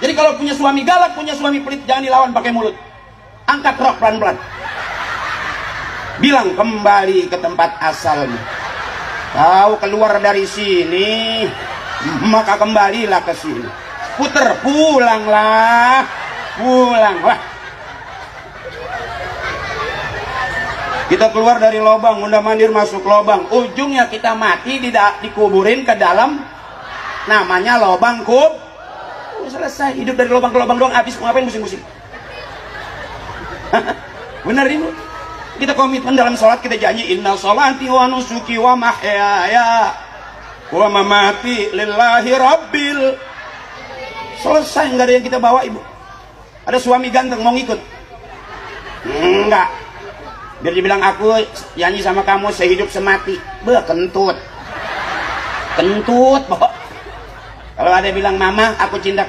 Jadi kalau punya suami galak, punya suami pelit, jangan dilawan pakai mulut. Angkat rok pelan-pelan, bilang kembali ke tempat asalnya. Kau keluar dari sini, maka kembalilah ke sini. Puter, pulanglah, pulanglah. Kita keluar dari lubang, mundar-mandir masuk lubang, ujungnya kita mati, dikuburin ke dalam, namanya lubang selesai. Hidup dari lubang ke lubang doang, habis mau ngapain pusing-pusing? Benar ini. Kita komitmen dalam sholat, kita janji inna sholati wa nusuki wa mahyaya wa mamati lillahi rabbil. Selesai, nggak ada yang kita bawa ibu. Ada suami ganteng mau ngikut? Enggak. Biar dibilang aku nyanyi sama kamu sehidup semati. Kentut. Kentut, Bo. Kalau ada bilang mama aku cinta